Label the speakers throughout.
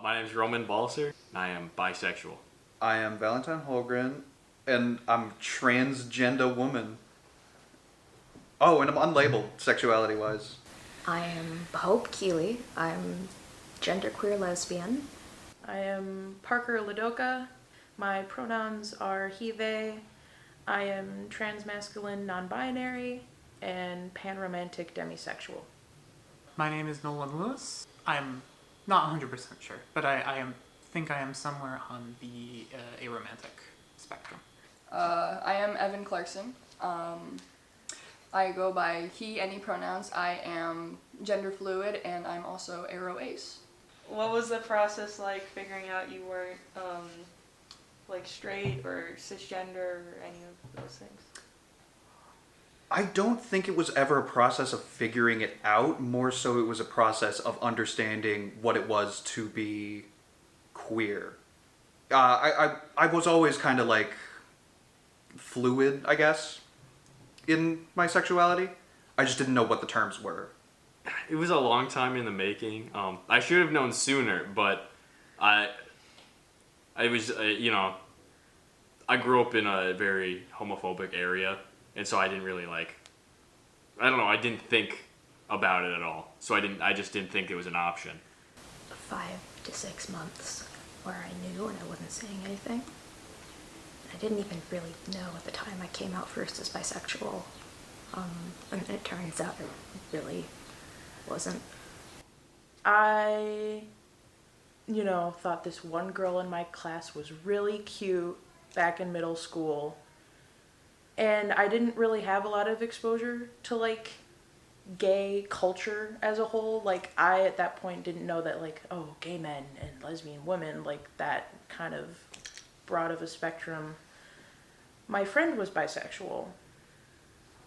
Speaker 1: My name is Roman Balcer. I am bisexual.
Speaker 2: I am Val Holgren, and I'm transgender woman. Oh, and I'm unlabeled, sexuality-wise.
Speaker 3: I am Hope Keeley. I'm genderqueer lesbian.
Speaker 4: I am Parker Ludoka. My pronouns are he, they. I am transmasculine, non-binary, and panromantic demisexual.
Speaker 5: My name is Nolan Lewis. I'm not 100% sure, but I think I am somewhere on the aromantic spectrum.
Speaker 6: I am Evan Clarkson. I go by he, any pronouns. I am gender fluid, and I'm also aro-ace.
Speaker 7: What was the process like figuring out you weren't like straight or cisgender or any of those things?
Speaker 2: I don't think it was ever a process of figuring it out. More so, it was a process of understanding what it was to be queer. I was always kind of like fluid, I guess, in my sexuality. I just didn't know what the terms were.
Speaker 1: It was a long time in the making. I should have known sooner, but I was, I grew up in a very homophobic area, and so I didn't really I didn't think about it at all. So I just didn't think it was an option.
Speaker 3: 5 to 6 months where I knew and I wasn't saying anything. I didn't even really know at the time I came out first as bisexual. And it turns out it really wasn't.
Speaker 4: I, thought this one girl in my class was really cute back in middle school. And I didn't really have a lot of exposure to, gay culture as a whole. I, at that point, didn't know that, gay men and lesbian women, that kind of broad of a spectrum. My friend was bisexual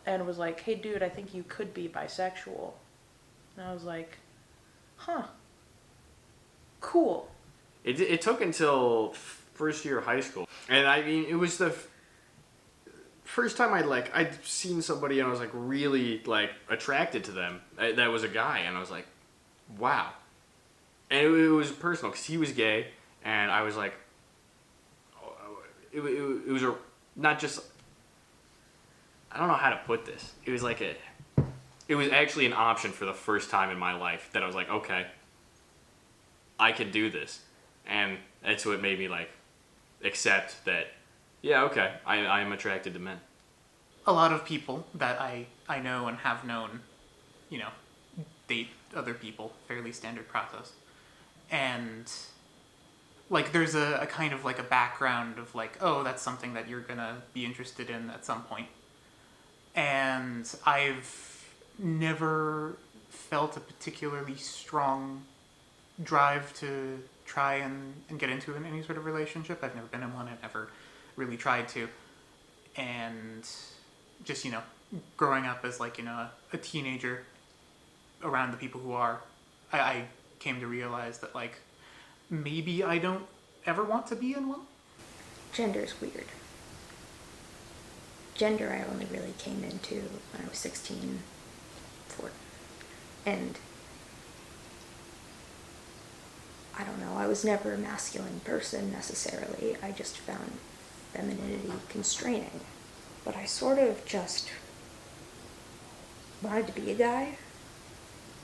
Speaker 4: and was like, hey, dude, I think you could be bisexual. And I was like, huh, cool.
Speaker 1: It took until first year of high school. And I mean, it was the first time I'd seen somebody and I was really attracted to them. That was a guy, and I was like, wow. And it was personal because he was gay, and I was like, it was not just, I don't know how to put this. It was it was actually an option for the first time in my life that I was like, okay, I can do this. And that's what made me accept that, yeah, okay, I am attracted to men.
Speaker 5: A lot of people that I know and have known, date other people, fairly standard process. And, there's a kind of a background of oh, that's something that you're gonna be interested in at some point. And I've never felt a particularly strong drive to try and get into any sort of relationship. I've never been in one. I've never really tried to. And just, growing up as a teenager around the people who are, I came to realize that maybe I don't ever want to be in one.
Speaker 3: Gender's weird. Gender I only really came into when I was 16, 14. And I don't know, I was never a masculine person necessarily. I just found femininity constraining. But I sort of just wanted to be a guy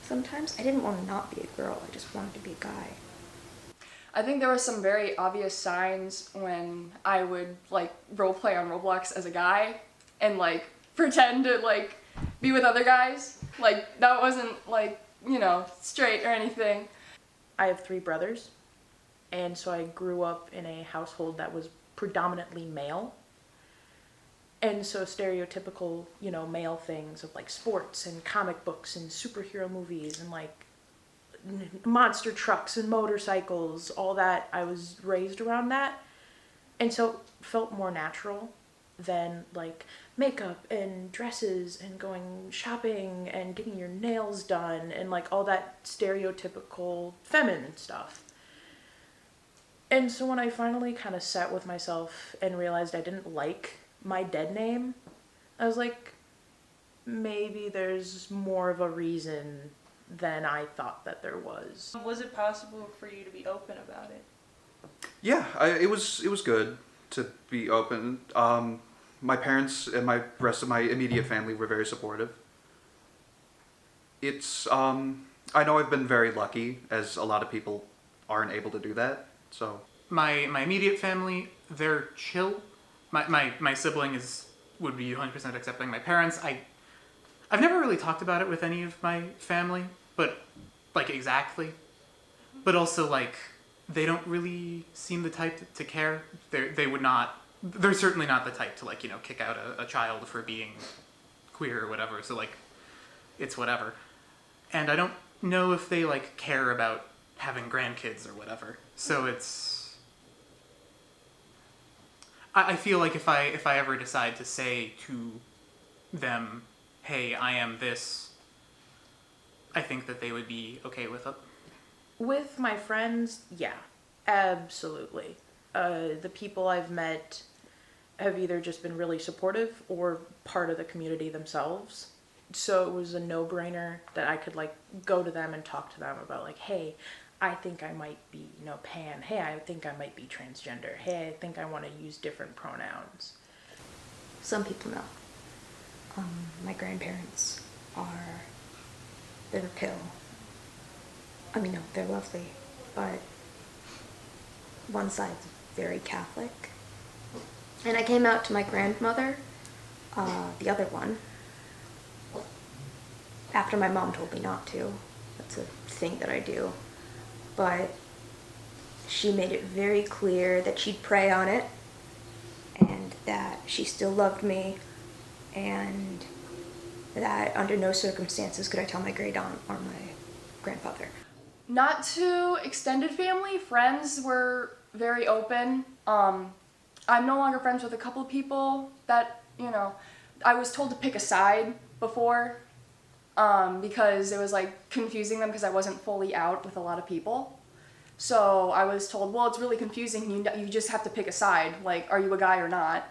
Speaker 3: sometimes. I didn't want to not be a girl, I just wanted to be a guy.
Speaker 6: I think there were some very obvious signs when I would roleplay on Roblox as a guy and pretend to be with other guys. That wasn't straight or anything.
Speaker 4: I have 3 brothers, and so I grew up in a household that was predominantly male. And so stereotypical, male things of sports and comic books and superhero movies and monster trucks and motorcycles, all that, I was raised around that. And so it felt more natural than makeup and dresses and going shopping and getting your nails done and all that stereotypical feminine stuff. And so when I finally kind of sat with myself and realized I didn't like my dead name, I was like, maybe there's more of a reason than I thought that there was.
Speaker 7: Was it possible for you to be open about it?
Speaker 2: Yeah, it was good to be open. My parents and my rest of my immediate family were very supportive. It's I know I've been very lucky, as a lot of people aren't able to do that. So
Speaker 5: My immediate family, they're chill. My sibling would be 100% accepting. My parents, I've never really talked about it with any of my family, but like exactly. But also like they don't really seem the type to care. They would not. They're certainly not the type to like kick out a child for being queer or whatever. So like it's whatever. And I don't know if they like care about having grandkids or whatever. So it's. I feel like if I ever decide to say to them, hey, I am this, I think that they would be okay with it.
Speaker 4: With my friends, yeah, absolutely. The people I've met have either just been really supportive or part of the community themselves. So it was a no-brainer that I could like go to them and talk to them about like, hey, I think I might be pan. Hey, I think I might be transgender. Hey, I think I want to use different pronouns.
Speaker 3: Some people know. My grandparents they're a pill. I mean, no, they're lovely, but one side's very Catholic. And I came out to my grandmother, the other one, after my mom told me not to. That's a thing that I do. But she made it very clear that she'd pray on it and that she still loved me and that under no circumstances could I tell my great aunt or my grandfather.
Speaker 6: Not to extended family, friends were very open. I'm no longer friends with a couple of people that, I was told to pick a side before because it was like confusing them because I wasn't fully out with a lot of people. So I was told, well, it's really confusing. You just have to pick a side. Like, are you a guy or not?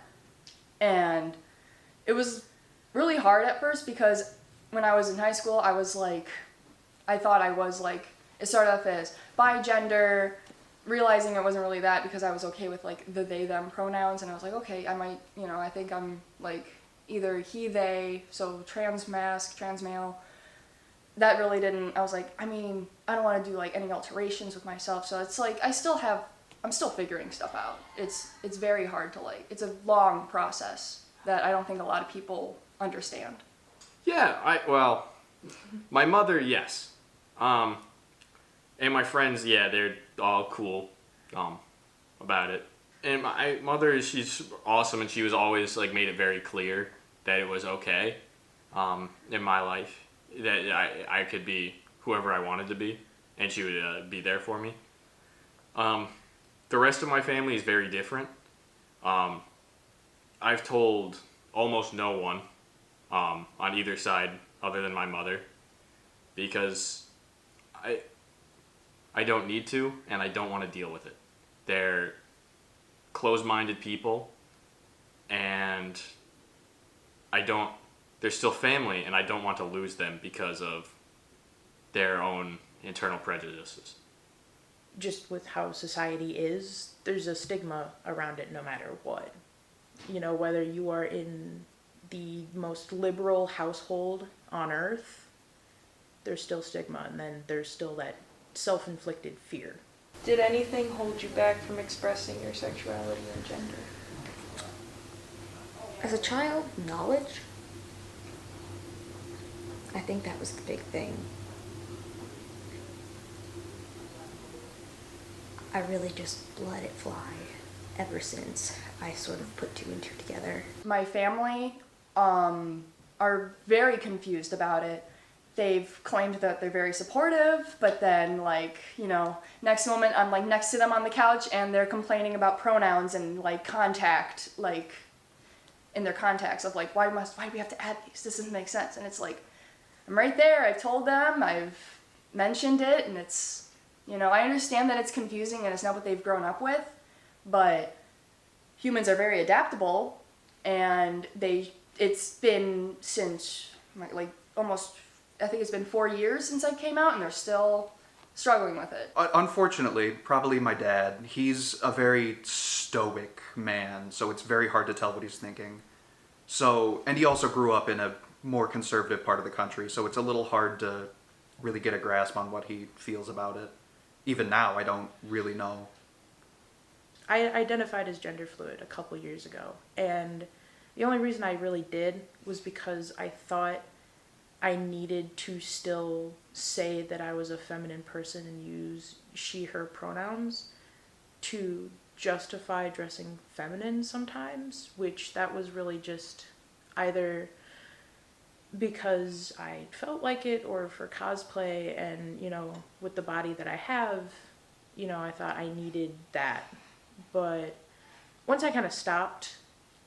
Speaker 6: And it was really hard at first because when I was in high school, I thought I was like, it started off as bi gender, realizing it wasn't really that because I was okay with like the they them pronouns, and I was like, okay, I might, I think I'm like either he they, so trans male. That really didn't, I was like, I mean, I don't want to do like any alterations with myself, so it's like I'm still figuring stuff out. It's very hard to like, it's a long process that I don't think a lot of people understand.
Speaker 1: Yeah, my mother, yes. And my friends, yeah, they're all cool about it. And my mother, she's awesome, and she was always like made it very clear that it was okay in my life, that I could be whoever I wanted to be, and she would be there for me. The rest of my family is very different. I've told almost no one on either side other than my mother because I don't need to, and I don't want to deal with it. They're closed-minded people, and they're still family, and I don't want to lose them because of their own internal prejudices.
Speaker 4: Just with how society is, there's a stigma around it no matter what. Whether you are in the most liberal household on earth, there's still stigma, and then there's still that self-inflicted fear.
Speaker 7: Did anything hold you back from expressing your sexuality or gender?
Speaker 3: As a child, knowledge. I think that was the big thing. I really just let it fly ever since I sort of put two and two together.
Speaker 6: My family are very confused about it. They've claimed that they're very supportive, but then next moment I'm like next to them on the couch and they're complaining about pronouns and like contact, like in their contacts of like, why do we have to add these? This doesn't make sense. And it's like, I'm right there. I've told them, I've mentioned it, and it's, I understand that it's confusing and it's not what they've grown up with, but humans are very adaptable, and it's been since like almost I think it's been 4 years since I came out, and they're still struggling with it.
Speaker 2: Unfortunately, probably my dad, he's a very stoic man, so it's very hard to tell what he's thinking. So, and he also grew up in a more conservative part of the country, so it's a little hard to really get a grasp on what he feels about it. Even now, I don't really know.
Speaker 4: I identified as gender fluid a couple years ago, and the only reason I really did was because I thought I needed to still say that I was a feminine person and use she, her pronouns to justify dressing feminine sometimes, which that was really just either because I felt like it or for cosplay, and, you know, with the body that I have, you know, I thought I needed that. But once I kind of stopped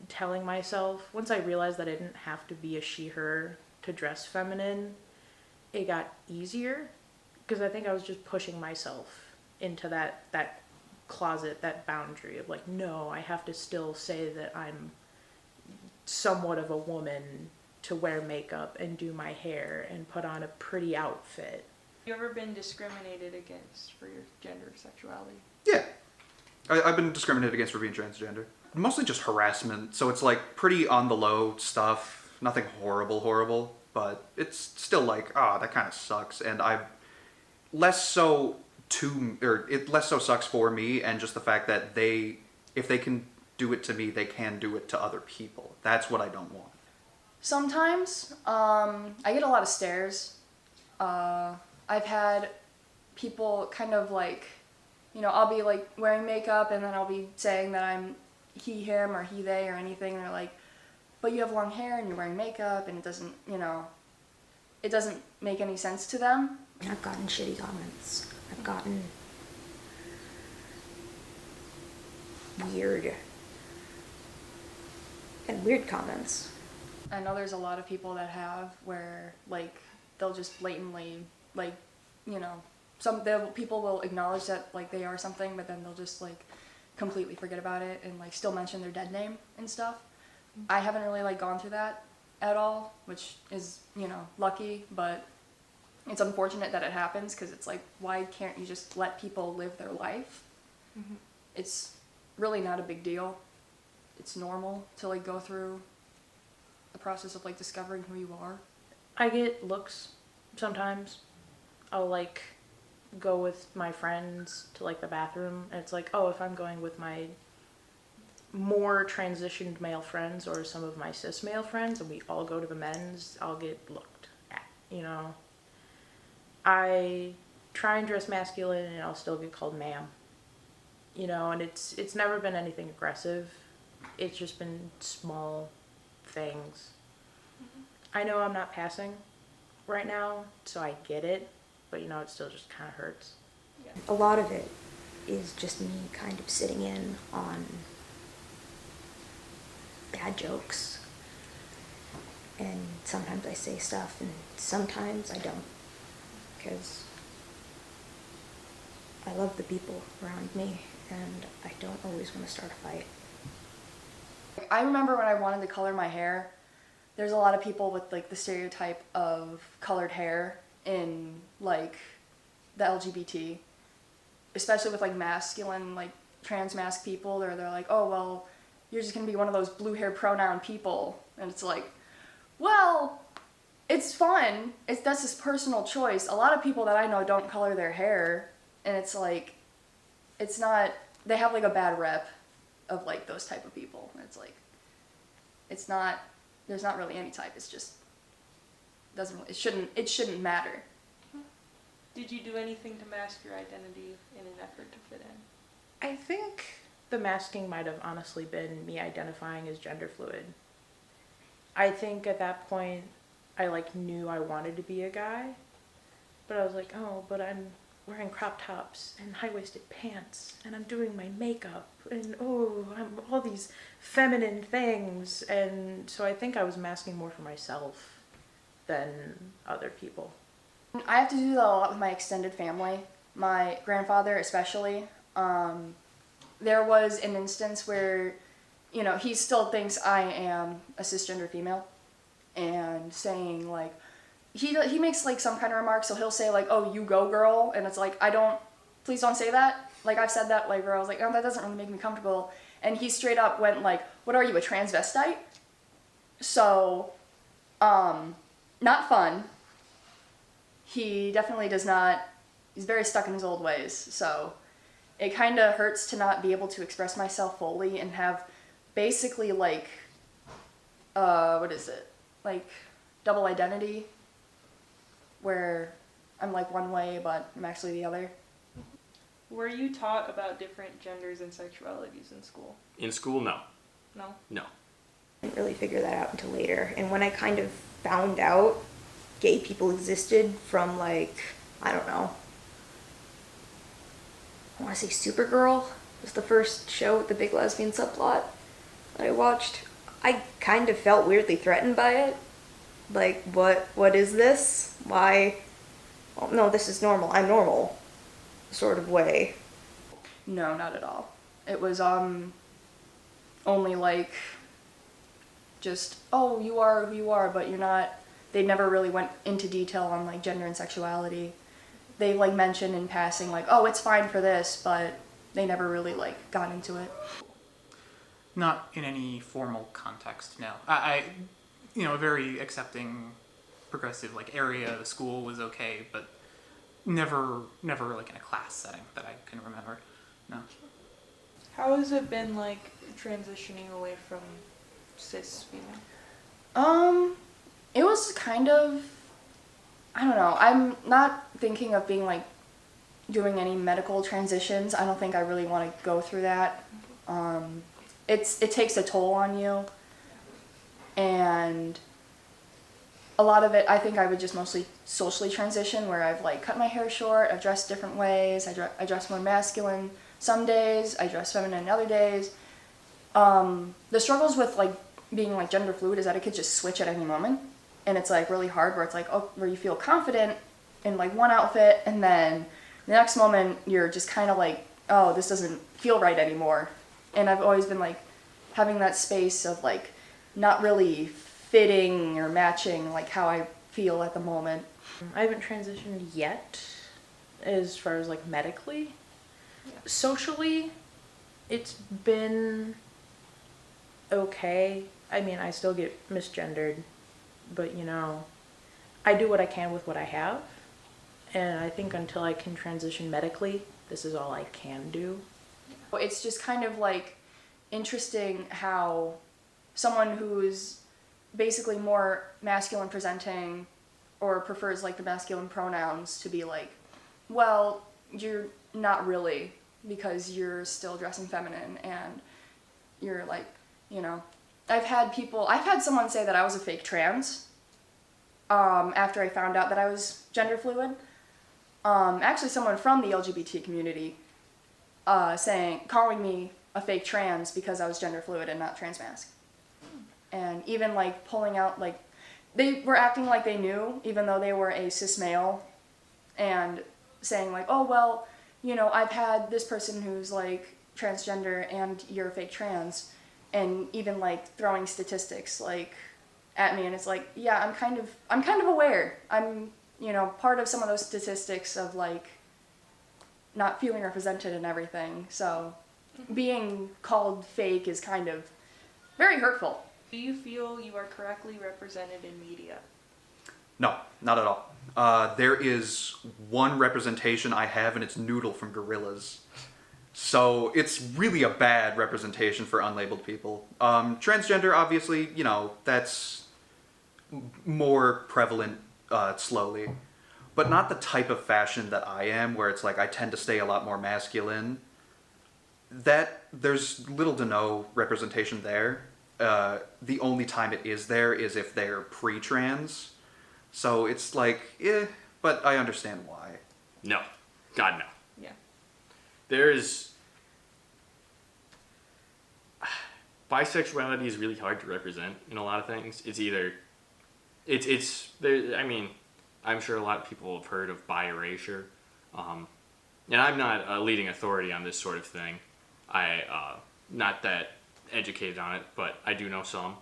Speaker 4: telling myself, once I realized that I didn't have to be a she, her to dress feminine, it got easier, because I think I was just pushing myself into that closet, that boundary of like, no, I have to still say that I'm somewhat of a woman to wear makeup and do my hair and put on a pretty outfit.
Speaker 7: You ever been discriminated against for your gender or sexuality?
Speaker 2: Yeah. I've been discriminated against for being transgender. Mostly just harassment, so it's like pretty on the low stuff. Nothing horrible, but it's still like, that kind of sucks. And it less so sucks for me, and just the fact that if they can do it to me, they can do it to other people. That's what I don't want.
Speaker 6: Sometimes I get a lot of stares. I've had people kind of like, you know, I'll be like wearing makeup and then I'll be saying that I'm he, him, or he, they, or anything, and they're like, but you have long hair and you're wearing makeup, and it doesn't, you know, it doesn't make any sense to them.
Speaker 3: I've gotten shitty comments. I've gotten weird comments.
Speaker 6: I know there's a lot of people that have where, like, they'll just blatantly, like, you know, people will acknowledge that, like, they are something, but then they'll just, like, completely forget about it and, like, still mention their dead name and stuff. I haven't really, like, gone through that at all, which is, you know, lucky, but it's unfortunate that it happens, because it's like, why can't you just let people live their life? Mm-hmm. It's really not a big deal. It's normal to, like, go through the process of, like, discovering who you are.
Speaker 4: I get looks sometimes. I'll, like, go with my friends to, like, the bathroom, and it's like, oh, if I'm going with my more transitioned male friends or some of my cis male friends and we all go to the men's, I'll get looked at, you know. I try and dress masculine and I'll still get called ma'am, you know, and it's never been anything aggressive. It's just been small things. Mm-hmm. I know I'm not passing right now, so I get it, but, you know, it still just kind of hurts.
Speaker 3: Yeah. A lot of it is just me kind of sitting in on bad jokes, and sometimes I say stuff and sometimes I don't, because I love the people around me and I don't always want to start a fight.
Speaker 6: I remember when I wanted to color my hair, there's a lot of people with, like, the stereotype of colored hair in, like, the LGBT, especially with, like, masculine, like, trans masc people. They're like, oh, well, you're just gonna be one of those blue hair pronoun people. And it's like, well, it's fun. That's his personal choice. A lot of people that I know don't color their hair, and it's like, it's not, they have, like, a bad rep of, like, those type of people. And it's like, it's not, there's not really any type. It's just, it shouldn't matter.
Speaker 7: Did you do anything to mask your identity in an effort to fit in?
Speaker 4: I think the masking might have honestly been me identifying as gender fluid. I think at that point I, like, knew I wanted to be a guy, but I was like, oh, but I'm wearing crop tops and high-waisted pants and I'm doing my makeup and I'm all these feminine things, and so I think I was masking more for myself than other people.
Speaker 6: I have to do that a lot with my extended family, my grandfather especially. There was an instance where, you know, he still thinks I am a cisgender female, and saying, like, he makes like some kind of remark, so he'll say like, "Oh, you go, girl," and it's like, please don't say that. Like I've said that like where I was like, "Oh, that doesn't really make me comfortable," and he straight up went like, "What are you, a transvestite?" So, not fun. He definitely does not. He's very stuck in his old ways. So, it kind of hurts to not be able to express myself fully and have basically like, what is it? Like double identity, where I'm like one way but I'm actually the other.
Speaker 7: Were you taught about different genders and sexualities in school?
Speaker 1: In school, no.
Speaker 7: No?
Speaker 1: No.
Speaker 3: I didn't really figure that out until later. And when I kind of found out gay people existed from like, I don't know, I want to say Supergirl was the first show with the big lesbian subplot that I watched. I kind of felt weirdly threatened by it. Like, what is this? Why? Oh, no, this is normal. I'm normal. Sort of way.
Speaker 6: No, not at all. It was only like just, oh, you are who you are, but you're not. They never really went into detail on like gender and sexuality. They like mentioned in passing like, oh, it's fine for this, but they never really like got into it.
Speaker 5: Not in any formal context, no. I a very accepting, progressive like area. The school was okay, but never like in a class setting that I can remember. No.
Speaker 7: How has it been like transitioning away from cis female?
Speaker 6: It was kind of, I don't know. I'm not thinking of being like doing any medical transitions. I don't think I really want to go through that. It takes a toll on you, and a lot of it, I think I would just mostly socially transition, where I've like cut my hair short, I've dressed different ways, I dress more masculine some days, I dress feminine other days. The struggles with like being like gender fluid is that it could just switch at any moment, and it's like really hard where it's like, oh, where you feel confident in like one outfit, and then the next moment you're just kind of like, oh, this doesn't feel right anymore. And I've always been like having that space of like not really fitting or matching like how I feel at the moment.
Speaker 4: I haven't transitioned yet as far as like medically. Yeah. Socially, it's been okay. I mean, I still get misgendered, but I do what I can with what I have. And I think until I can transition medically, this is all I can do.
Speaker 6: It's just kind of like interesting how someone who's basically more masculine presenting or prefers like the masculine pronouns to be like, well, you're not really, because you're still dressing feminine and you're like, I've had someone say that I was a fake trans after I found out that I was gender fluid. Actually someone from the LGBT community calling me a fake trans because I was gender fluid and not trans masc. And even like pulling out, like they were acting like they knew, even though they were a cis male, and saying like, oh, well, I've had this person who's like transgender and you're a fake trans, and even like throwing statistics like at me, and it's like, yeah, I'm kind of aware. I'm, part of some of those statistics of like not feeling represented and everything. So being called fake is kind of very hurtful.
Speaker 7: Do you feel you are correctly represented in media?
Speaker 2: No, not at all. There is one representation I have, and it's Noodle from Gorillaz. So it's really a bad representation for unlabeled people. Transgender, obviously, that's more prevalent slowly. But not the type of fashion that I am, where it's like I tend to stay a lot more masculine. There's little to no representation there. The only time it is there is if they're pre-trans. So it's like, but I understand why.
Speaker 1: No. God, no.
Speaker 7: Yeah.
Speaker 1: There's... Bisexuality is really hard to represent in a lot of things. It's either... I'm sure a lot of people have heard of bi erasure. And I'm not a leading authority on this sort of thing. Not that educated on it, but I do know some.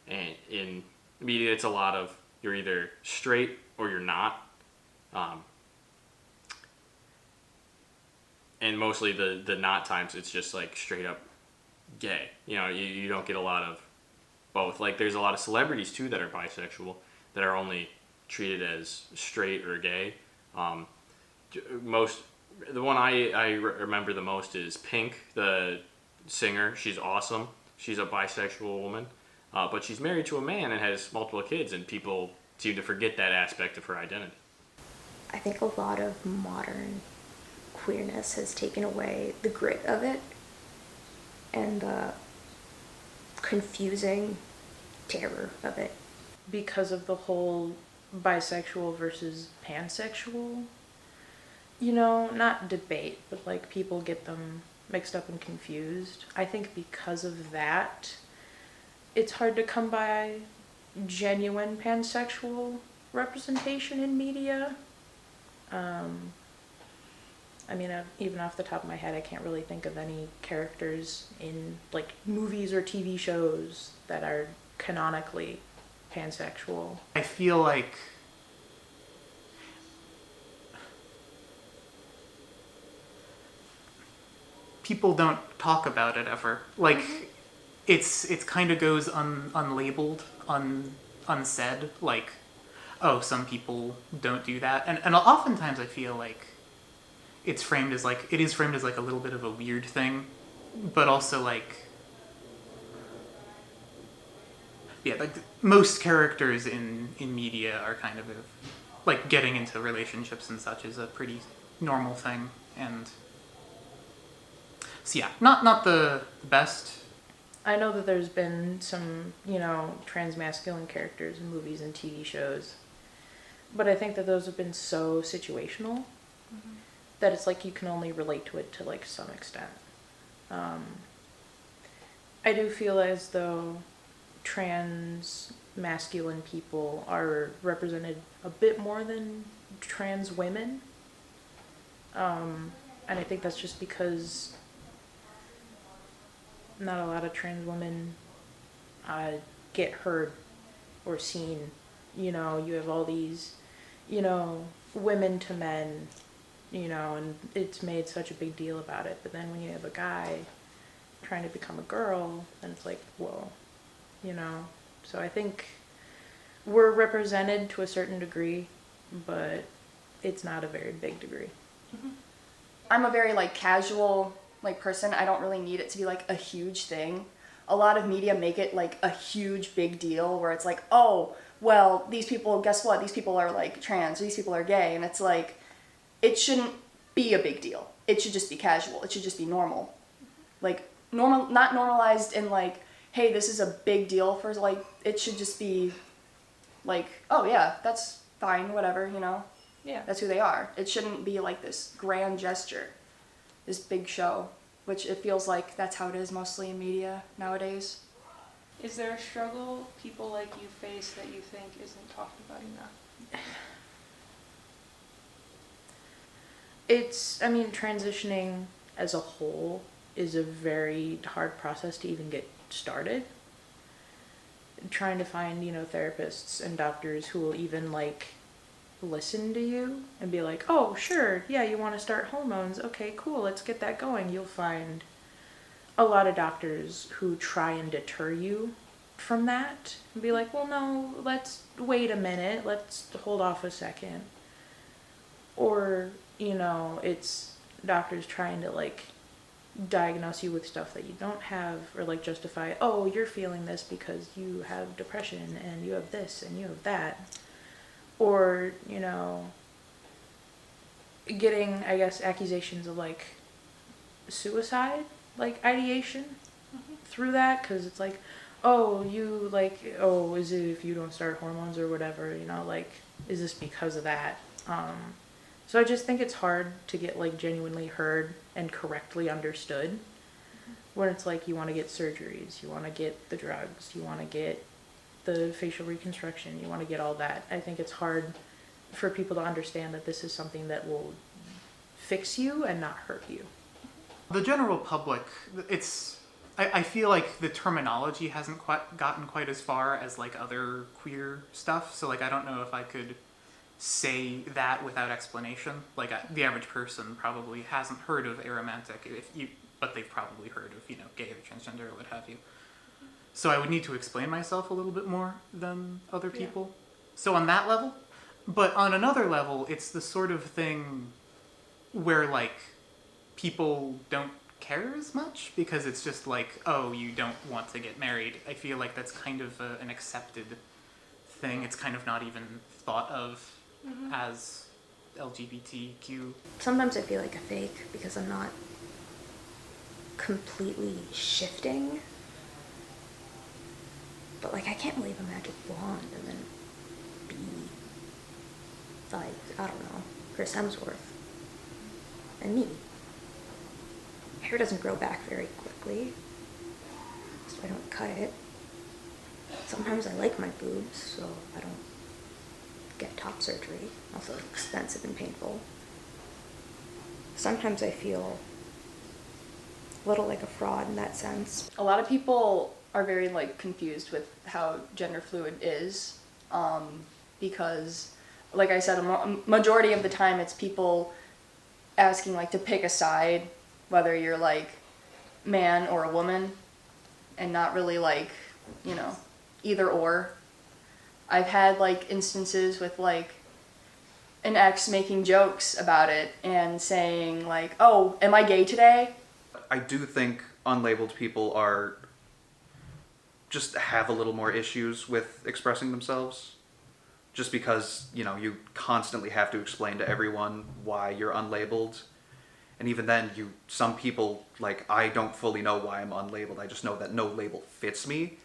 Speaker 1: And in media, it's a lot of you're either straight or you're not. And mostly the not times, it's just like straight up gay. You don't get a lot of both. Like there's a lot of celebrities too that are bisexual that are only treated as straight or gay. The one I remember the most is Pink, the singer. She's awesome. She's a bisexual woman, but she's married to a man and has multiple kids, and people seem to forget that aspect of her identity.
Speaker 3: I think a lot of modern queerness has taken away the grit of it and the confusing terror of it.
Speaker 4: Because of the whole bisexual versus pansexual, not debate, but like people get them mixed up and confused. I think because of that, it's hard to come by genuine pansexual representation in media. Even off the top of my head, I can't really think of any characters in like movies or TV shows that are canonically pansexual.
Speaker 5: I feel like people don't talk about it ever. Like it's kind of goes unlabeled, unsaid. Like, oh, some people don't do that, and oftentimes I feel like it is framed as like a little bit of a weird thing, but also like, yeah, like most characters in media are kind of like getting into relationships and such is a pretty normal thing, and so yeah, not the best.
Speaker 4: I know that there's been some, transmasculine characters in movies and TV shows, but I think that those have been so situational that it's like you can only relate to it to like some extent. I do feel as though trans masculine people are represented a bit more than trans women. And I think that's just because not a lot of trans women get heard or seen. You have all these, women to men, and it's made such a big deal about it. But then when you have a guy trying to become a girl, then it's like, whoa, So I think we're represented to a certain degree, but it's not a very big degree.
Speaker 6: I'm a very casual person. I don't really need it to be a huge thing. A lot of media make it a huge big deal where it's like, oh, well, these people, guess what? These people are trans, or these people are gay, and it's it shouldn't be a big deal. It should just be casual. It should just be normal. Normal, not normalized in hey, this is a big deal for it should just be oh yeah, that's fine, whatever,
Speaker 4: Yeah.
Speaker 6: That's who they are. It shouldn't be this grand gesture, this big show, which it feels like that's how it is mostly in media nowadays.
Speaker 7: Is there a struggle people like you face that you think isn't talked about enough?
Speaker 4: Transitioning as a whole is a very hard process to even get started. Trying to find, therapists and doctors who will even listen to you and be like, oh, sure, yeah, you want to start hormones. Okay, cool, let's get that going. You'll find a lot of doctors who try and deter you from that and be like, well, no, let's wait a minute. Let's hold off a second. Or, it's doctors trying to diagnose you with stuff that you don't have, or justify, oh, you're feeling this because you have depression and you have this and you have that. Or, getting, I guess, accusations of suicide, ideation through that, because it's oh, you oh, is it if you don't start hormones or whatever, is this because of that? So I just think it's hard to get genuinely heard and correctly understood when it's you want to get surgeries, you want to get the drugs, you want to get the facial reconstruction, you want to get all that. I think it's hard for people to understand that this is something that will fix you and not hurt you.
Speaker 5: The general public, I feel like the terminology hasn't quite gotten quite as far as like other queer stuff. So like I don't know if I could say that without explanation. Like the average person probably hasn't heard of aromantic, but they've probably heard of gay or transgender or what have you. So I would need to explain myself a little bit more than other people. So on that level, but on another level, it's the sort of thing where like people don't care as much because it's just like, oh, you don't want to get married. I feel like that's kind of an accepted thing. It's kind of not even thought of as LGBTQ.
Speaker 3: Sometimes I feel like a fake because I'm not completely shifting. But like I can't wave a magic wand and then be like, I don't know, Chris Hemsworth and me. Hair doesn't grow back very quickly, so I don't cut it. Sometimes I like my boobs, so I don't get top surgery. Also expensive and painful. Sometimes I feel a little like a fraud in that sense.
Speaker 6: A lot of people are very like confused with how gender fluid is, because like I said, a majority of the time it's people asking like to pick a side, whether you're like man or a woman, and not really like, either or. I've had like instances with like an ex making jokes about it and saying like, oh, am I gay today?
Speaker 2: I do think unlabeled people are just have a little more issues with expressing themselves. Just because, you constantly have to explain to everyone why you're unlabeled. And even then, some people, like, I don't fully know why I'm unlabeled. I just know that no label fits me.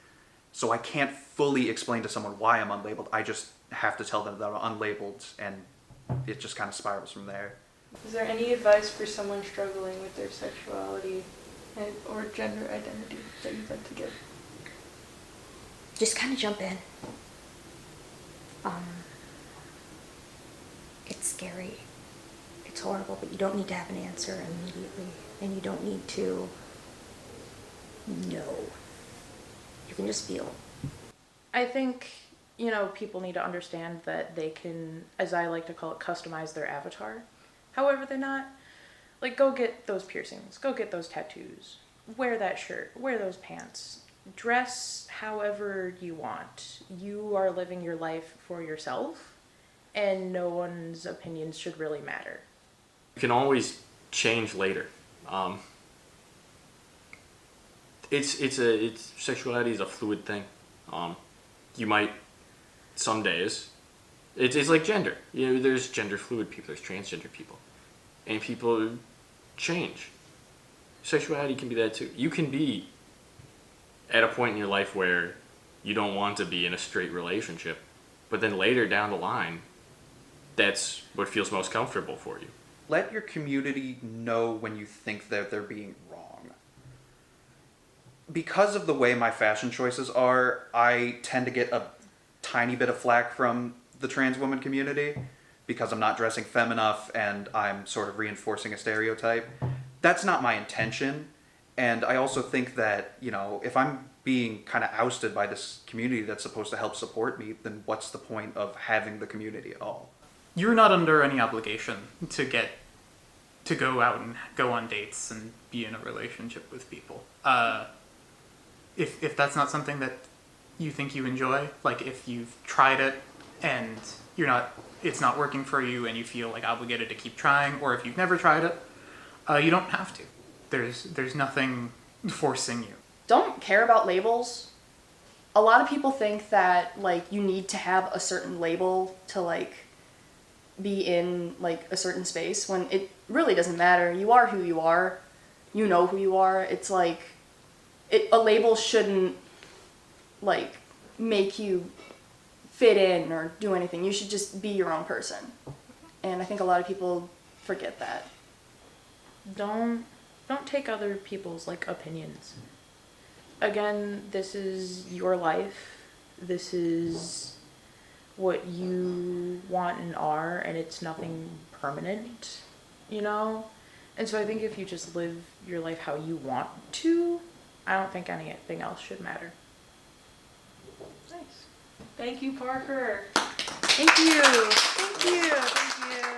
Speaker 2: So I can't fully explain to someone why I'm unlabeled. I just have to tell them that I'm unlabeled, and it just kind of spirals from there.
Speaker 7: Is there any advice for someone struggling with their sexuality or gender identity that you'd like to give?
Speaker 3: Just kind of jump in. It's scary. It's horrible, but you don't need to have an answer immediately, and you don't need to know. You can just feel.
Speaker 4: I think, people need to understand that they can, as I like to call it, customize their avatar. However they're not. Like, go get those piercings. Go get those tattoos. Wear that shirt. Wear those pants. Dress however you want. You are living your life for yourself, and no one's opinions should really matter.
Speaker 1: You can always change later. Sexuality is a fluid thing. You might some days. It's like gender. There's gender fluid people. There's transgender people, and people change. Sexuality can be that too. You can be at a point in your life where you don't want to be in a straight relationship, but then later down the line, that's what feels most comfortable for you.
Speaker 2: Let your community know when you think that they're being wrong. Because of the way my fashion choices are, I tend to get a tiny bit of flack from the trans woman community because I'm not dressing femme enough and I'm sort of reinforcing a stereotype. That's not my intention. And I also think that, if I'm being kind of ousted by this community that's supposed to help support me, then what's the point of having the community at all?
Speaker 5: You're not under any obligation to go out and go on dates and be in a relationship with people. If that's not something that you think you enjoy, like if you've tried it and it's not working for you and you feel like obligated to keep trying, or if you've never tried it, you don't have to. There's nothing forcing you.
Speaker 6: Don't care about labels. A lot of people think that like you need to have a certain label to like be in like a certain space when it really doesn't matter. You are who you are. You know who you are. It's like a label shouldn't like make you fit in or do anything. You should just be your own person. And I think a lot of people forget that.
Speaker 4: Don't take other people's like opinions. Again, this is your life. This is what you want and are, and it's nothing permanent, And so I think if you just live your life how you want to, I don't think anything else should matter.
Speaker 7: Nice. Thank you, Parker.
Speaker 4: Thank you. Thank you. Thank you.